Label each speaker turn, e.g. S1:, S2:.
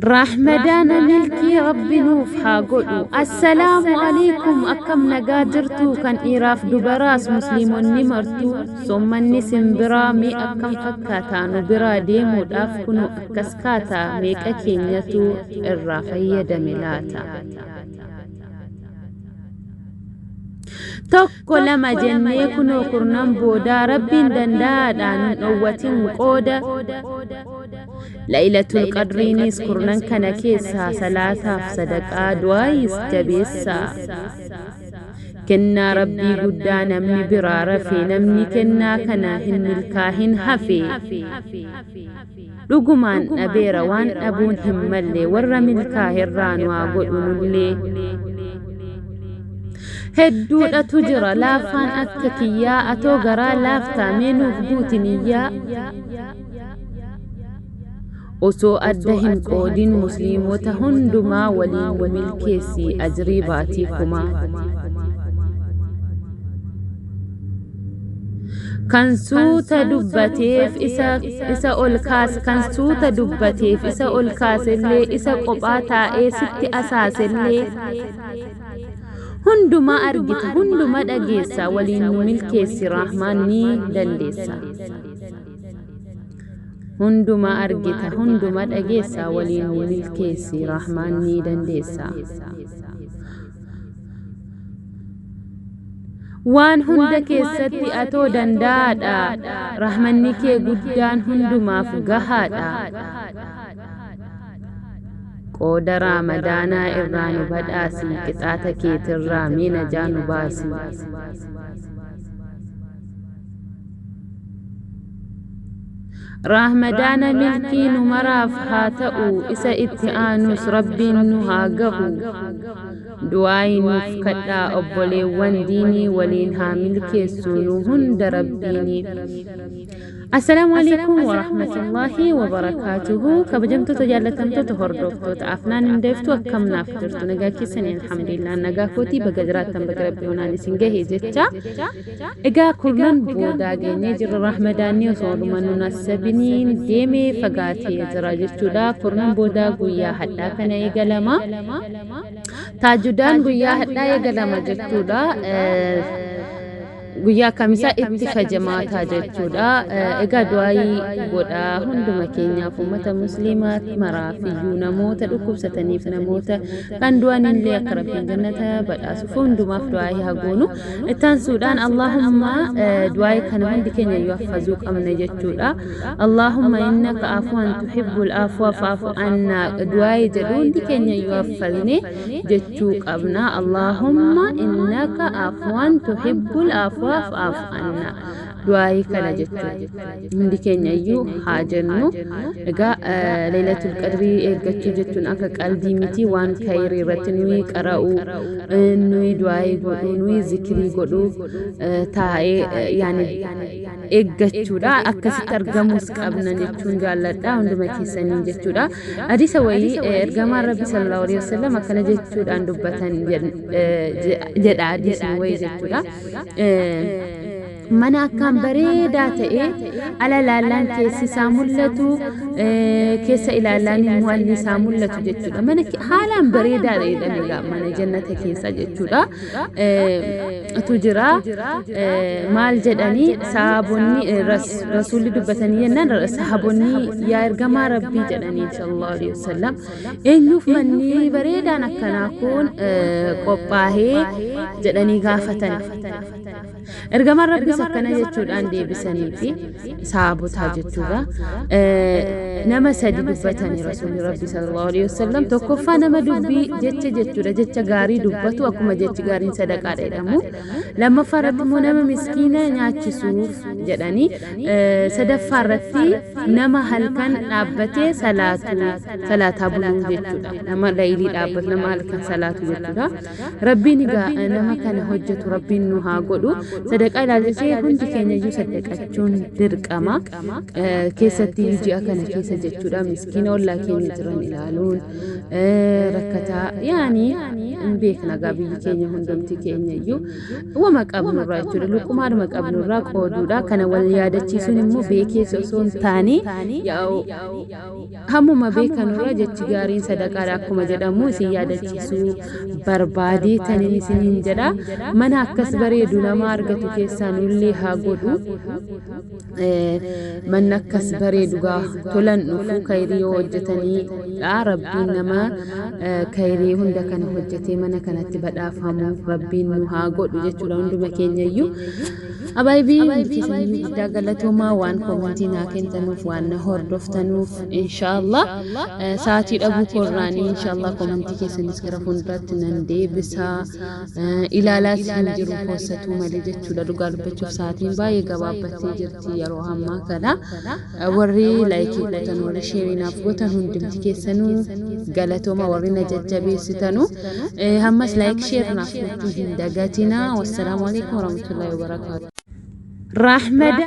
S1: رحمدان ملكي ربي نوف حاقولو السلام عليكم أكم نقادرتو كان إيراف دبراس مسلمون نمرتو ثم النسم برامي أكم فكاتانو برا ديمو دافكنو أكسكاتا ميك أكينيتو الرافية دملاتا tokko lama jennee kunoo kurnan booda rabbiin dandaadhaan dhowwatiin qooda laylatul qadriinis kurnan kana keessaa salaataaf sadaqaa du'aayis jabeessaa kennaa rabbii guddaa namni biraa rafee namni kennaa kana hin milkaahin hafee dhugumaan dhabeera waan dhabuun hin malle warra milkaahirraan waa godhunullee hedduudhatu jira laafaan akka kiyyaa atoo garaa laaftaa meenuuf guutiniyyaa osoo adda hin qoodin musliimota hundumaa waliin milkeessii ajrii baatii kumaa kan suuta dubbateef isa ol kaas kan suuta dubbateef isa ol kaasellee isa qophaa taa'ee sitti asaasellee hunduma argita hunduma dhageessa waliin nu milkeessi rahmaan ni dandeessa hunduma argita hunduma dhageessa waliin nu milkeessi rahmaan ni dandeessa waan hunda keessatti atoo dandaadha rahmanni kee guddaan hundumaaf gahaadha qooda raamadaanaa irraa nu badhaasii qixaata keetirraa mee najaa nu baasii raamadaana milkii nu maraaf haa ta'u isa itti aanus rabbiin nu haa gahu du'aayi nuuf kadhaa obboleewwan diinii waliin haa milkeessu nu hunda rabbiiniif السلام عليكم ورحمة الله وبركاته كبجمتو تجالتمتو تهردوفتو تأفنان اندفتو أكم نافترتو نقاكي سنين الحمد لله نقاكوتي بقدراتم بقربيونا نسنجه جتا إقا كلن بودا جيني جر رحمداني وصول منونا السبنين ديمي فقاتي جراجتو دا كلن بودا قويا حتى كان إيقالما تاجدان قويا حتى إيقالما جتو دا guyyaa kamisaa itti kajamaataa jechuudha egaa du'aayii godhaa hunduma keenyaaf ummata musliimaat maraafiyyuu namoota dhukkubsataniif namoota kan du'anillee akka rabbiin jannata badhaasuuf hundumaaf du'aayii haa goonu ittaansuudhaan allahumma du'aayii kana hundi keenya yoo hafazuu qabna jechuudha allahumma innaka afuwan tuhibbul afwa fa'fu anna du'aayii jedhu hundi keenya yoo hafazne jechuu qabna allahumma innaka afuwan tuhibbul afwa فاعف عنا دعائي كلا جتو هندي كينيا يو حاجنو اغا ليلة القدر اغتو جتون اكا قلبي متي وان كايري رتنوي قراو نوي دعائي غدو نوي ذكري غدو تاي يعني اغتو دا اكا سترغموس قبنا جتون جالدا هندما كيسنين جتو دا حديث وي ارغما ربي صلى الله عليه وسلم اكا جتو دا اندبتن جدا حديث وي جتو دا mana kan bareeda ta'e ala laalaan keessi saamullatu keessa ilaalaan mu'alli saamullatu jechuudha mana haalaan bareeda ta'edha mana jannata keessa jechuudha tu jira maal jedhani sahabonni rasuulli dubbatanii yennaan sahabonni yaa ergamaa rabbii jedhanii sallallahu alaihi wasallam eenyuuf manni bareedaan akkanaa kun qophaahee jedhanii gaafatan ergamaa rabbii akkana jechuudhaan deebisaniifi sahabotaa jechuudha nama sadi dubbatanii rasuulli rabbii sallallahu alaihi wasallam tokkoffaa nama dubbii jechuudha jecha gaarii dubbatu akkuma jechi gaariin sadaqaa jedhamu lammaffaa irratti immoo nama miskiina nyaachisuuf jedhanii sadaffaa irratti nama halkan dhaabbatee salaataa buluu jechuudha nama laylii dhaabbatu nama halkan salaatu jechuudha rabbiin egaa nama kana hojjetu rabbiin nu haa godhu sadaqaa ilaalchisee hundi keenya iyyuu saddaqachuun dirqama keessatti ji'a kana keessa jechuudha miskiina ollaa keenya jiran ilaaluun rakkataa yaani beekna gaabii keenya hundumti keenya iyyuu wama qabnurraa jechuudha luqumaadhuma qabnurraa qooduudha kana wal yaadachiisuun immoo beekee osoo hin taane hammuma beekanurraa jechi gaariin sadaqaadha akkuma jedhamu isin yaadachiisuu barbaadee taniin isiniin jedha mana akkas bareedu nama argatu keessaa nullee haa godhu manni akkas bareedu gaa tolan dhufu kayrii yoo hojjetanii rabbiin nama kayrii hunda kana hojjetee mana kanatti badhaafamu rabbiin nu haa godhu jechuudha hunduma keenya iyyuu abaayibii hundi guddaa galatoomaa waan komentiin haa kentanuuf waan na hordoftanuuf inshaallah sa'aatii dhabuu koorraanii inshaallah komentii keessanis gara fuulduraatti nan deebisaa ilaalaas hin jiru poossatuu malee jechuudha dhugaa dubbachuuf sa'aatiin baay'ee gabaabbattee jirti yeroo ammaa kana warri laayikii godhatan warri sheerinaaf godhan hundumti keessanuu galatooma warri na jajjabeessitanu hammas laayik sheerinaaf gochuu hin dagatinaa wassalaamu alaikum warahmatullahi wabarakaatuh. Rahmada